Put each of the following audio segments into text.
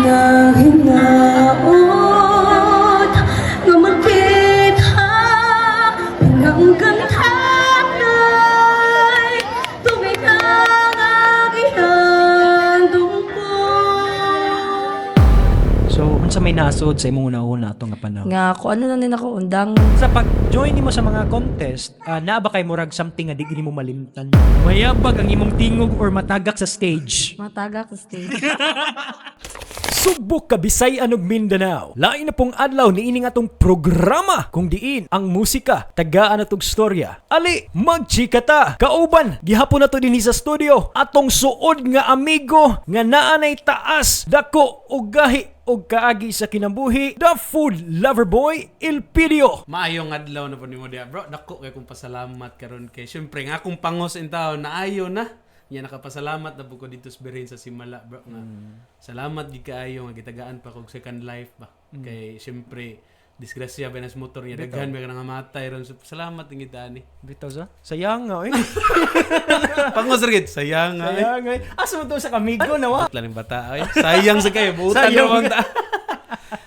nga hinaot nga magkita pinanggang tanay tubig ang agihandong ko. So, unsa may nasod sa imong una-una ato nga panahon? Nga ako ano na din ako undang Sa pag-join nimo sa mga contest, naa ba kay murag something nga di gini mo malimtan? Mayabag ang imong tingog or matagak sa stage? mataga sa stage. Subok Kabisayan ug Mindanao. Lain na pong adlaw niini nga atong programa kung diin ang musika tagaan atong storya. Ali, magchika ta. Kauban, gihapon nato dinhi sa studio atong suod nga amigo nga naa nay taas, dako ug gahi ug kaagi sa kinabuhi, the food lover boy Elpidio. Maayong adlaw na po ni mo diya. Bro, dako kay kong pasalamat karon kay syempre nga akong pangos in taon na ayo na. Yan nakapasalamat na po ko dito sa Birin sa Simala, bro. Nga, salamat di kaayo nga gitagaan pa kog second life ba. Kay syempre disgrasya ba nas motor niya daghan ba ka nga matay ron. So, salamat ng itani. Bitaw sa? Sayang nga, eh. Pangos rin. Sayang nga. Sayang nga. Asa mo to sa kamigo na wa? Lang bata ay. Sayang sa kayo. Buutan Sayang. na ta.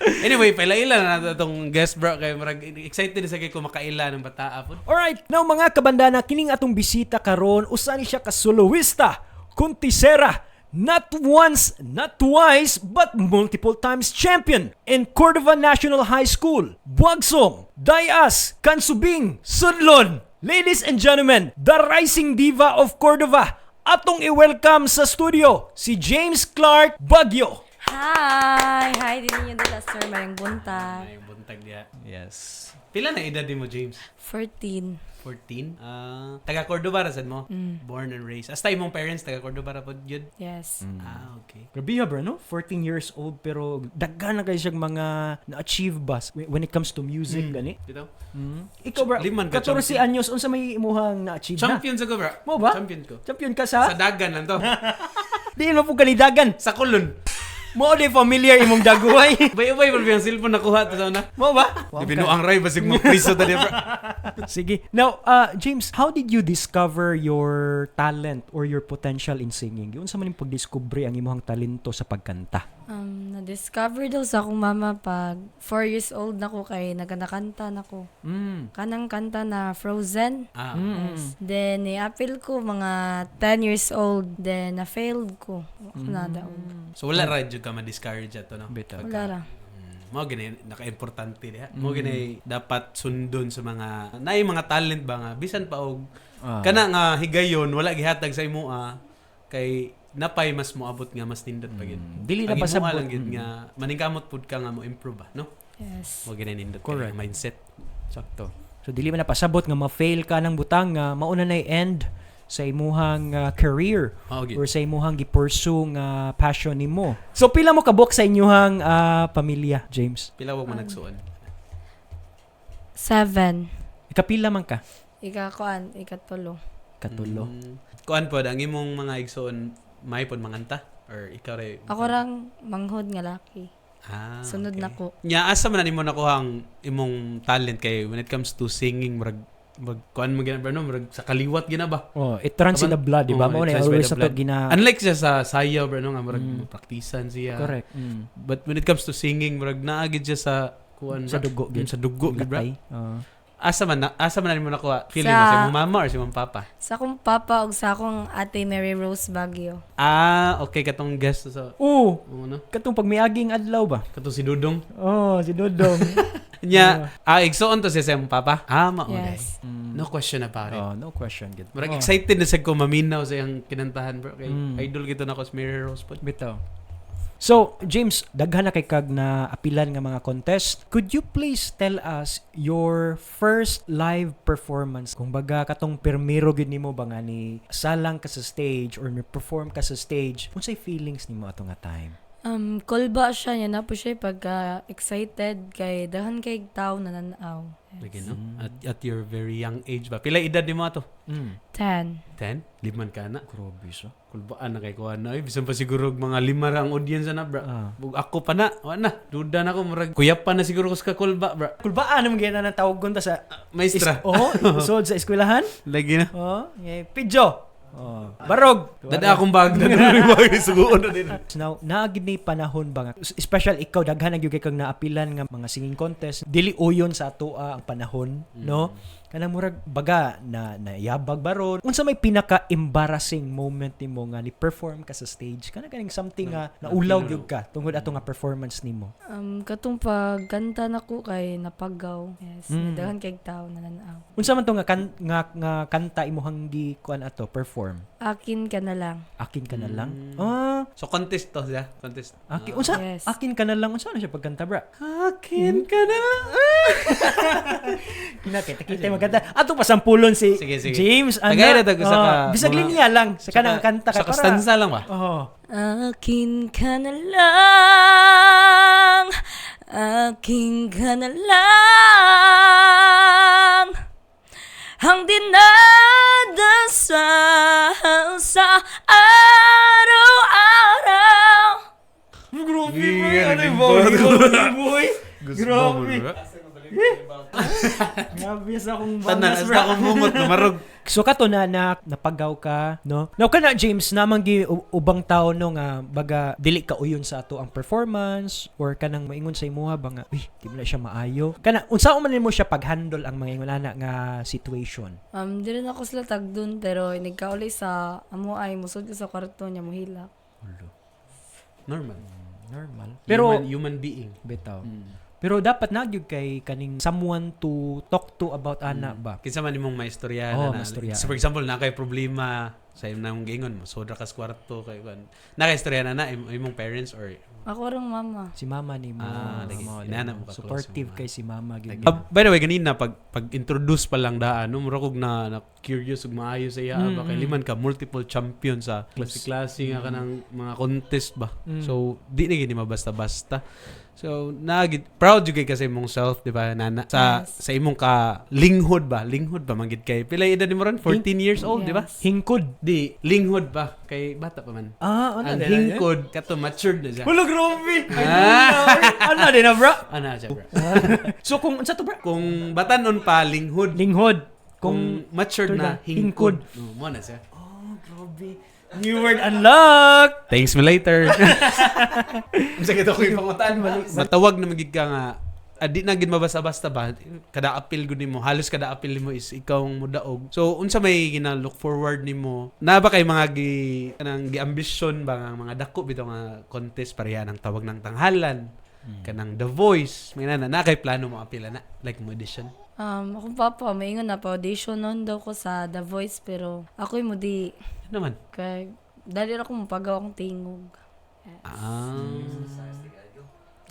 Anyway, paila-ila na itong guest bro. Kaya marag excited sa kayo kung makaila ng bata po. Alright, now mga kabandana, kining atong bisita karon usa ni siya ka soloista, kuntisera, not once, not twice, but multiple times champion in Cordova National High School, Buagsong, Dayas, Kansubing, Sudlon. Ladies and gentlemen, the rising diva of Cordova, atong i-welcome sa studio, si James Clark Baguio. Hi! Hi din ninyo dala, sir. Mayang buntag. Ay, buntag niya. Yes. Pila na edad din mo, James? 14. 14? Taga Cordova rasan mo? Born and raised. Hasta imong parents taga Cordova ra pod yun? Yes. Okay. Grabe ha, bro, no? 14 years old, pero daghan na kayo siyang mga na-achieve ba when it comes to music, gani? Dito? Ikaw, bro, Liman ka, 14 anyos, unsa may imuhang na-achieve na? Champion sa ko, bro. Mo ba? Champion ko. Champion ka sa? Sa dagan lang to. Di mo po kanidagan. Sa kulon. Mo di familiar imong daguhay. Bay-bay, bro, yung cellphone nakuha. Tapos na. Mo ba? Di binuang ray, basig mo priso ta bro. Sige. Now, James, how did you discover your talent or your potential in singing? Unsa man yung pagdiskubre ang imong talento sa pagkanta? Na-discover daw sa akong mama pag 4 years old na ko kay nagkanakanta na ko. Kanang kanta na Frozen. Yes. Then, i-appeal ko mga 10 years old. Then, na-failed ko. Ako na daw. So, wala radyo ka ma-discourage ato, no? Bitaw. Wala ra. Mo gani naka-importante diha. Mo gani dapat sundon sa mga naay mga talent ba nga bisan pa og kana nga higayon wala gihatag sa imo kay napay mas moabot nga mas nindot pa gid. Dili na Ang pasabot. imo lang gid nga maningkamot pud ka nga mo improve ba, no? Yes. Mo gani nindot Correct. ka mindset. Sakto. So, dili man na pasabot nga ma-fail ka ng butang nga mauna na end sa imuhang career Mao gid. or sa imuhang gi-pursue nga passion nimo. So, pila mo kabuk sa inyuhang pamilya, James? Pila wag mo nagsuon. 7. Ikapila man ka? Ikakuan, ikatulo. Katulo. Kuan pod ang imong mga igsoon may pod manganta or ikaw ray. Ako rang manghod nga laki. Sunod okay. na ko. Nya asa man nimo nakuha ang imong talent kay when it comes to singing murag kuan mo gina no murag sa kaliwat gina ba? Oh, it runs in the blood, di ba? Mo na it runs by always the sa to blood. gina. Unlike siya sa sayaw bro no nga murag praktisan siya. Correct. But when it comes to singing murag naagid siya sa kuan Sa dugo, gid. sa dugo gid bro. Gatay. Asa man nimo nakuha? Feeling Sa- mo sa imong mama or sa imong papa? Sa akong papa ug sa akong ate Mary Rose Baguio. Okay katong guest sa Oo. no? Katong pagmiaging adlaw ba? Katong si Dudong. Oh, si Dodong. Nya igsoon to siya sa imong papa? Mao Yes. No question about it. Oh, no question gid. Murag excited na sa ko maminaw sa iyang kinantahan bro. Kay idol gito na ko sa Mary Rose pod. Bitaw. So, James, daghan na kay kag na apilan nga mga contest. Could you please tell us your first live performance? Kung baga katong permiro gid nimo ba nga ni salang ka sa stage or perform ka sa stage, unsay feelings nimo ato nga time? Kolba siya niya na po siya pagka excited kay dahan kay tao na nanaw. Lagi no? At your very young age ba? Pila edad ni mo ato? 10. 10? Liman ka na? Grabe so. Kulbaan na kay kuha na. Bisan pa siguro mga 5 ra ang audience na bro. Bug ako pa na. Wala na. Duda na ko. Murag kuyap pa na siguro ko sa kulba bro. Kulbaan naman gina nang tawag gunta sa Maestra. sod sa eskwelahan. Lagi na. Oh, pidyo. Barog. Dada akong bag na bag suguon na din. Now, naagid ni panahon ba nga, special ikaw, daghan na gyud kay kang naapilan nga mga singing contest, dili uyon sa atoa ang panahon, no? Kanang murag baga na nayabag baron. Unsa may pinaka-embarrassing moment nimo nga ni perform ka sa stage? Kana kaning something nga naulaw gyud ka tungod ato nga performance nimo. Katong pagkanta nako kay napagaw. Yes, nadagan kay tao na nanaw. Unsa man to nga nga kanta imuhang gi kuan ato perform? Akin ka na lang. Akin ka na lang. So contest to siya, contest. Akin unsa? Yes. Akin ka na lang unsa na siya pagkanta, bra? Akin ka na lang. Kita maganda. Ato pa sampulon si Sige. James. Tagay na tayo sa ka- bisag mga- linya lang sa kanang kanta Sa kastanza lang ba? Oh. Akin ka na lang. Akin ka na lang. Ang dinadasal sa araw-araw. Grabe, boy. Grabe. Grabe sa akong Tanan, bangas, as bro. na akong mumot, lumarog. So kato na napagaw ka, no? Now kana James namang gi ubang tao no nga baga dili ka uyon sa ato ang performance or kanang maingon sa imuha ba nga, uy, di mo na siya maayo. Kana unsa man nimo siya pag-handle ang mga ingon ana nga situation? Di rin ako sila tagdun pero nagkauli sa amo ay musod ko sa kwarto niya mohila. Normal. Normal. Pero Human being. bitaw. Pero dapat nagyud kay kaning someone to talk to about ana ba? Kinsa man imong maistorya Oo, na. maistoryahan. So for example, na kay problema sa imong gingon mo, sodra ka sa kwarto kay kan. Nakaistorya na imong parents or Ako ring mama. Si mama ni mo. lagi. mo, Inana mo ka supportive close mo, kay si mama gyud. By the way, ganina pag-introduce pa lang daan, no, mura kog na curious ug maayo sa iya ba kay liman ka multiple champion sa klase nga kanang mga contest ba. So di na gini mabasta-basta. So proud jud kay kasi imong self, di ba, nana sa imong ka linghod ba manggid kay pila edad nimo ron 14 years old, di ba? Yes. Hingkod. Di linghod ba kay bata pa man. Ano Ang hingkod kato matured na siya. Hello, grabe. Ah. Ano din na, bro? Ana siya, bro. So kung unsa to, bro? Kung batanon pa linghod, Linghod. kung matured na hingkod. Mo na siya. Oh, grabe. New word unlocked. Thanks me later. Unsa kito ko ipangutan. Matawag na magig ka nga di na gid mabasa-basta ba kada apil gud nimo, halos kada apil nimo is ikaw ang mudaog. So unsa may gina-look forward nimo? Na ba kay mga kanang gi-ambition ba nga mga dako bitaw nga contest pareha ng tawag ng tanghalan, kanang The Voice, may na kay plano mo apila na like mo audition. Akong papa, maingon na pa audition noon daw ko sa The Voice pero ako'y mo di Ano naman? kay dali ra ko mapagaw akong tingog.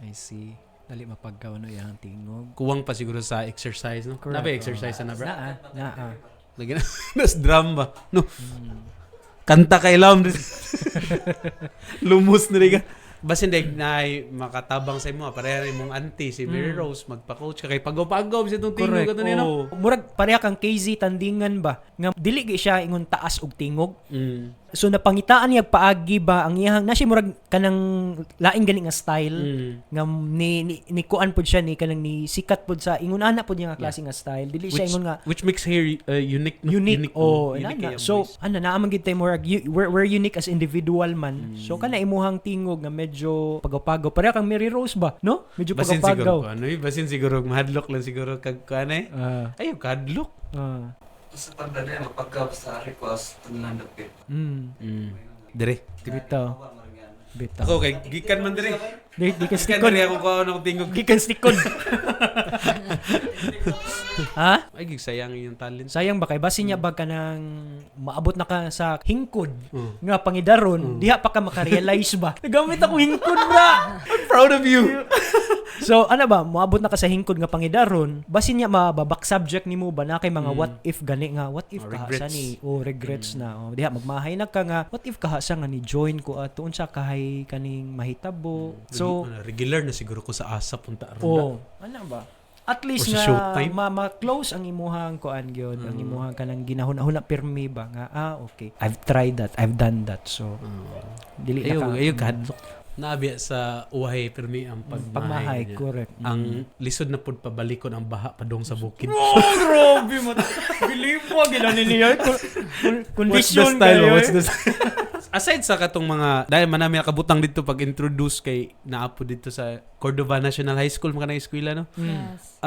I see. Dali mapaggaw no yang tingog. Kuwang pa siguro sa exercise, no? Correct. Napay exercise na, bro? Naa. Lagi na, nas drum ba? No. Kanta kay Lam. Lumos na rin ka. Basin dahil na makatabang sa imo, pareha rin mong auntie, si Mary Rose, magpa-coach ka kay pagaw-pagaw sa itong tingog. Correct. Ito nino. Murag pareha kang KZ tandingan ba nga dili gi siya ingon taas og tingog. Mm. So napangitaan niya paagi ba ang iyang na siya murag kanang laing gani nga style nga ni kuan pud siya ni kanang ni sikat pud sa ingon ana pud niya nga klase nga style. Dili siya ingon nga Which makes her unique. No? unique. Oh, unique inana. yung So voice. ana naamang gid tay murag we're unique as individual man. So kana imuhang tingog nga medyo pagaw-pagaw. Pareha kang Mary Rose ba, no? Medyo Basin siguro pagaw-pagaw. ko, ano basin siguro, mahadlok lang siguro kag kuan eh. Ayaw, kadlok. Sa pagdali, magpagkap sa request, tunan dapit. Dire. Bitaw. Bitaw. Ako kay gikan man dire. Di ka Gikan stikon. dire ako ko ano tingog. Gikan stikon. Ha? Ay gigsayang yung talent. Sayang ba kay basin niya ba ka nang maabot na ka sa hingkod nga pangidaron, diha pa ka makarealize ba? Nagamit ako hingkod bra. I'm proud of you. So ano ba, moabot na ka sa hingkod nga pangidaron, basin niya mababak subject nimo ba na kay mga what if gani nga, what if kahasa regrets. ni regrets na. Diha magmahay na ka nga, what if kahasa nga ni join ko ato unsa kahay kaning mahitabo. So Regular na siguro ko sa asa punta aron. ano ba? At least Or sa nga showtime. ma-close ang imuhang kuan gyud, ang imuhang kanang ginahuna-huna pirmi ba nga okay. I've tried that, I've done that. So dili na ka. Ayaw kadlok. Nabi sa uhay permi ang Pagmahay, niya. correct. Ang lisod na pud pabalikon ang baha padong sa bukid. Oh, grabe mo. Believe mo, ginani niya. Condition kayo. What's the Aside sa katong mga, dahil manami nakabutang dito pag-introduce kay naapo dito sa Cordova National High School, mga na-eskwela, no? Yes.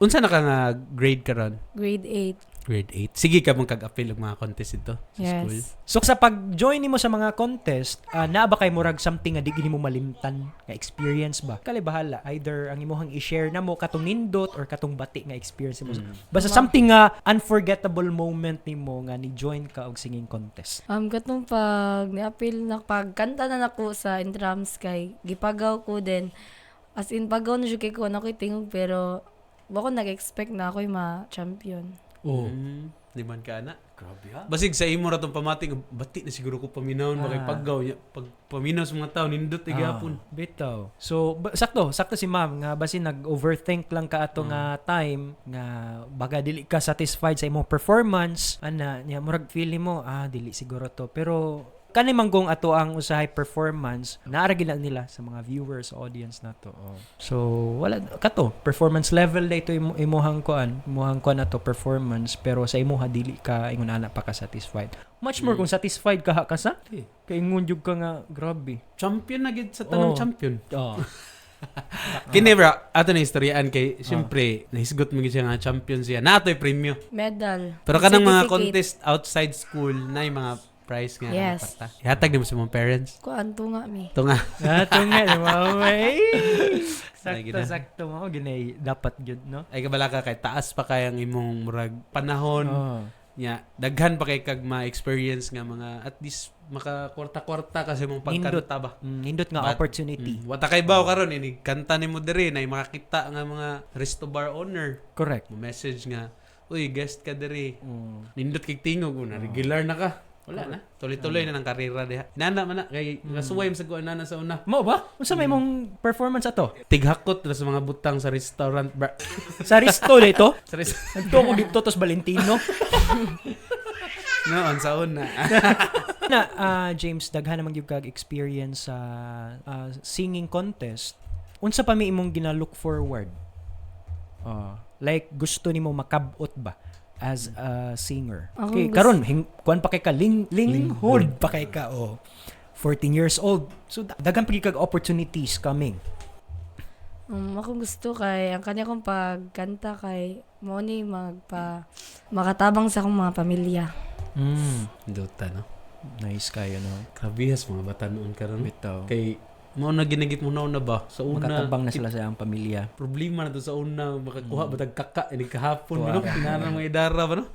Unsa na ka nga grade karon? Grade 8. Grade 8. Sige ka mong kag-appeal og mga contest dito sa school. Yes. So sa pag-join nimo sa mga contest, naa ba kay murag something nga di gini mo malimtan nga experience ba? Kali bahala, either ang imuhang i-share na mo katong nindot or katong bati nga experience mo. Basta something nga unforgettable moment nimo nga ni join ka og singing contest. Katong pag ni-appeal na pagkanta na nako sa intrams kay gipagaw ko din. As in pagaw na siya kay ko na ko'y tingog pero bako nag-expect na ako'y ma-champion. Oh. Di man ka na. Grabe ha. Basig sa imo ra tong pamating, bati na siguro ko paminawon bakay paggaw niya. Pag paminaw sa mga tao nindot igapon. Bitaw. So, sakto si ma'am nga basin nag-overthink lang ka ato nga time nga baga dili ka satisfied sa imong performance, ana niya murag feeling mo dili siguro to. Pero kani manggong ato ang usahay performance naaragi na nila sa mga viewers, audience nato. So wala kato performance level dito imuhang kuan ato performance pero sa imuha dili ka ingon ana pa ka satisfied. Much more kung satisfied ka sa kay ingon jud ka nga grabe. Champion na gid sa tanang champion. Oh. Kini bra, ato na istoryaan kay syempre nahisgot mo gid siya nga champion siya. Natoy premyo. Medal. Pero kanang mga Certificate. contest outside school na yung mga prize nga Yes. pata. Ihatag din mo sa mga parents. Kuan to nga mi. Ito nga. Ato nga ni mama. Lagi na. Sakto mo ginay dapat jud no. Ay kabala ka kay taas pa kay ang imong murag panahon. Nya daghan pa kay kag ma-experience nga mga at least makakwarta-kwarta kasi mong pagkanta ba. Nindot nga But, opportunity. Wata kay baw karon ini kanta nimo diri na makakita nga mga resto bar owner. Correct. Mo message nga, "Uy, guest ka diri." Nindot kay tingog na regular na ka. Wala na. Tuloy-tuloy na ng karera diha. Inana man na kay nasuway sa kuan na sa una. Mo ba? Unsa may mong performance ato? Tighakot na sa mga butang sa restaurant bar. Sa Risto dito? Sa Nagto ko dito tos Valentino. noon sa una. James, daghan naman gyud kag experience sa singing contest. Unsa pa mi imong gina-look forward? Like gusto nimo makabot ba as a singer? Ako Okay, gusto- karon kuan pa kay ka hold pa kay ka 14 years old. So daghan pa gyud kag opportunities coming. Ako gusto kay ang kanya kong pagkanta kay mo ni makatabang sa akong mga pamilya. Dota no. Nice kayo no. Kabihas mga bata noon karon. Bitaw. Kay mo na ginigit mo na ba sa una. Makatabang na sila sa iyang pamilya. Problema na to sa una makakuha batag kaka ini kahapon no. Kinahanglan mga idara ba no?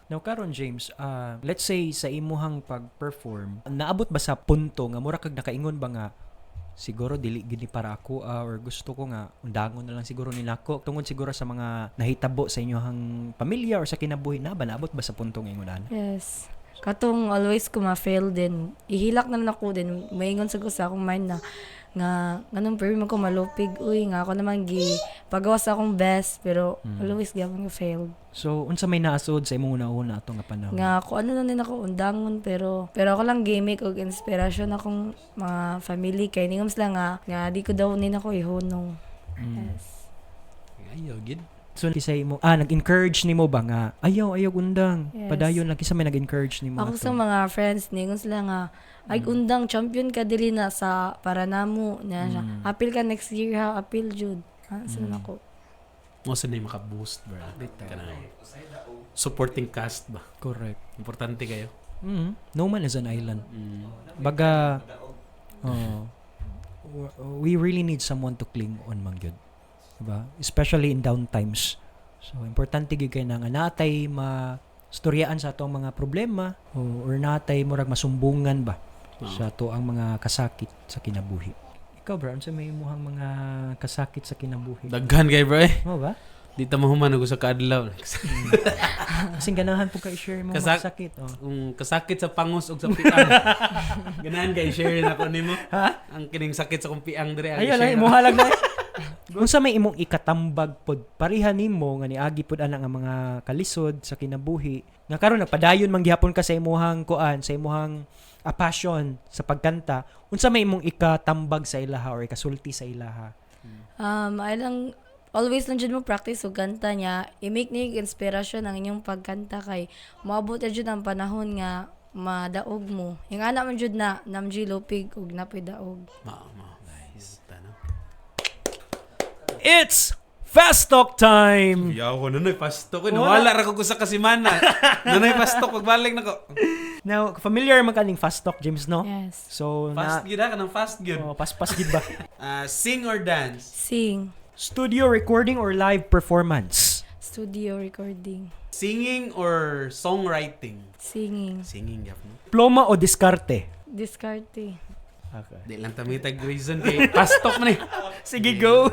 Now karon James, let's say sa imuhang pag-perform, naabot ba sa punto nga mura kag nakaingon ba nga siguro dili gini para ako or gusto ko nga undangon na lang siguro nila ako tungod siguro sa mga nahitabo sa inyong pamilya or sa kinabuhi na ba naabot ba sa punto nga ingonan? Yes. Katong always ko ma-fail din. Ihilak na lang ako din. Maingon sa ko sa akong mind na nga ganun pero man ko malupig. Uy, nga ako naman pagawa sa akong best pero always gyapon ko failed. So unsa may naasod sa imong una-una ato nga panahon? Nga ako ano na din ako undangon pero ako lang gimmick og inspirasyon akong mga family kay ningom sila nga di ko daw nin ako ihunong. Yes. Ayaw gid. So kisay mo nag-encourage nimo ba nga ayaw undang. Yes. Padayon lang kisa may nag-encourage nimo Ako sa ato. mga friends ningom sila nga ay undang champion ka dili na sa Paranamo niya siya. Appeal ka next year ha, appeal jud. Sila ako. Mo sa na maka-boost bro. Kanang supporting cast ba. Correct. Importante kayo. No man is an island. Baga we really need someone to cling on man gyud. Diba? Especially in down times. So importante gyud kay nga natay storyaan sa atong mga problema or natay murag masumbungan ba sa ato ang mga kasakit sa kinabuhi. Ikaw bro, sa may muhang mga kasakit sa kinabuhi? Daghan kay bro eh. Mo ba? Di ta mahuman og sa kaadlaw. Kasing ganahan po ka i-share mo mga sakit. Kung kasakit sa pangos og sa piang. Ganahan kay share na ko nimo. Ha? Ang kining sakit sa kong piang dire. Ayun lang, muhalag na. Unsa may imong ikatambag pod pareha nimo nga niagi pod ana nga mga kalisod sa kinabuhi nga karon nagpadayon man gihapon ka sa imuhang kuan sa imuhang passion sa pagkanta, unsa may imong ikatambag sa ilaha or ikasulti sa ilaha? Ay lang, always lang dyan mo practice o kanta niya. I-make ni inspirasyon ang inyong pagkanta kay maabot na dyan ang panahon nga madaog mo. Yung anak man dyan na namji lupig ug napoy daog. Nice. Tana. It's Fast Talk time! Yaw ko, nunoy, pastok ko. Nawala ra ko sa kasimana. Nunoy, pastok, pagbalik na ko. Now, familiar man kaning Fast Talk, James, no? Yes. So, Fast gid ka ng fast gid. pas-pas gid ba? Sing or dance? Sing. Studio recording or live performance? Studio recording. Singing or songwriting? Singing. Singing, yap, no? Diploma o diskarte? Discarte. Okay. Di lang tamitag reason kay pastok man eh. Sige, go!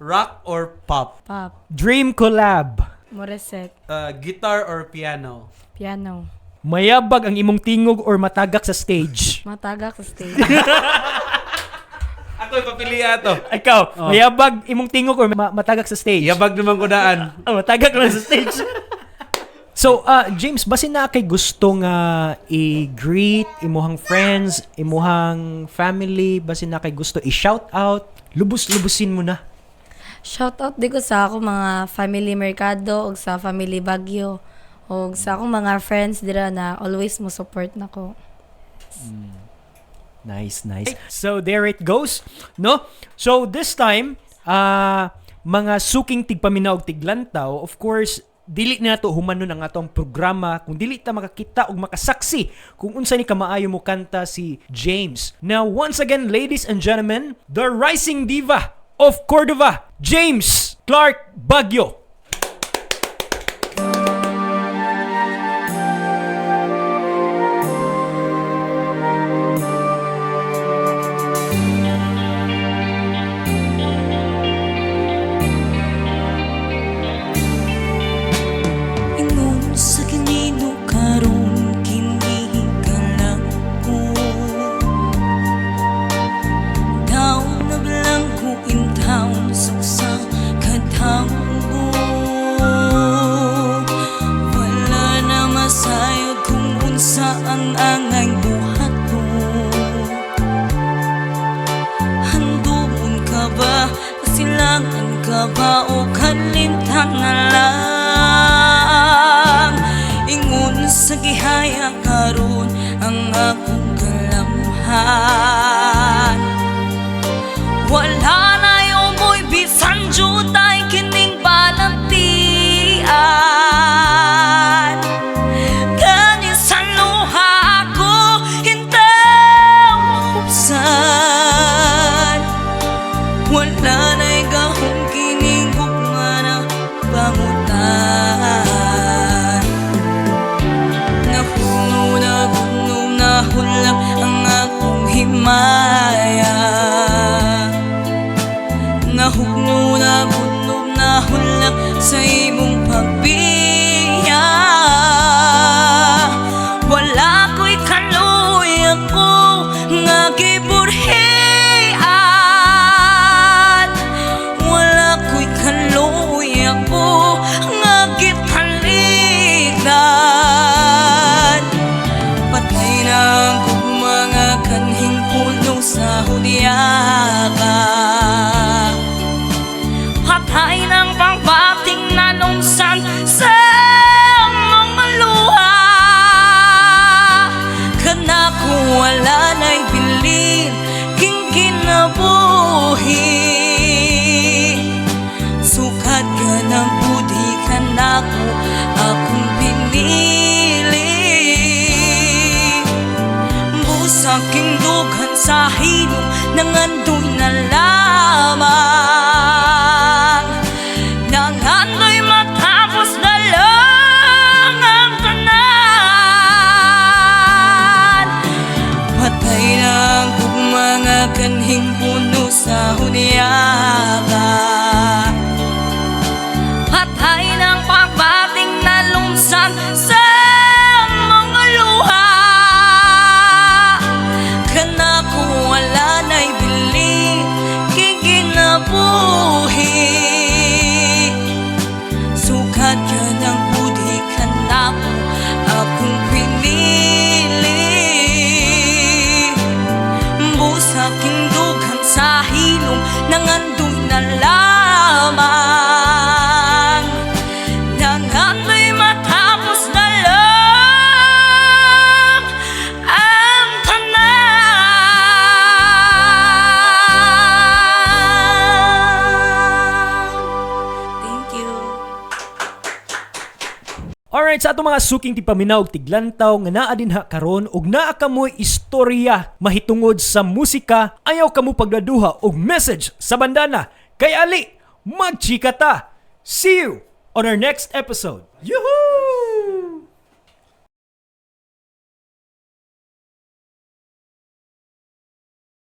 Rock or pop? Pop. Dream collab? Moreset. Guitar or piano? Piano. Mayabag ang imong tingog or matagak sa stage? Matagak sa stage. Ako papili ato. Ikaw, mayabag imong tingog or matagak sa stage? Yabag naman ko daan. Matagak lang sa stage. So, James, basin na kay gusto nga i-greet imuhang friends, imuhang family, basin na kay gusto i-shout out, lubos-lubusin mo na. Shoutout di ko sa ako mga family Mercado o sa family Baguio o sa akong mga friends dira na always mo support nako. Nice, nice. So, there it goes, no? So, this time, mga suking tigpaminaw tiglantaw, of course, dili na to humanon ang atong programa kung dili ta makakita og makasaksi kung unsa ni kamaayo mo kanta si James. Now, once again, ladies and gentlemen, the rising diva of Cordova, James Clark Baguio. Ingon sa kanino karon kini kalako. Down na blanco in town sa katanggo. Wala na masayod kung unsa ang angay buhat ko. Handumon ka ba? Kasilangan ka ba o kalintang na lang? Ingon sa gihaya karon ang akong kalamhan. Wala na yung mo'y bisan jutay kining balantian. Kani sa luha ako hintaw maubsan. Wala na'y gahong kining gugma na pangutan. Nahulog ang akong himaya. Nahulog sa imong pagbiya. Wala ko'y kaluy ako nga giburhian. Wala ko'y kaluy ako nga gitaligan. Patay na ang mga kanhing puno sa hudyaga. Patay ng pangbating na lungsan sa mga luha. Kanako wala na'y bilin king kinabuhi. Sukat ka ng budi kanako akong pinili. Busaking dughan sa hilom nangandoy na lamang. Nangandoy matapos na lang ang tanan. Patay na ang mga kanhing puno sa hudyaga. Patay ng pagbating na lumsan sa mga luha. Kanako wala na'y bilin pagpayong nangandoy na lamang, nangandoy matapos na lang ang tanan. Thank you. Alright, sa atong mga suking tipaminaw tiglantaw nga naa dinha karon ug naa kamoy istorya mahitungod sa musika, ayaw kamo pagdaduha og message sa bandana. Kay ali, magchika ta. See you on our next episode. Yoo-hoo!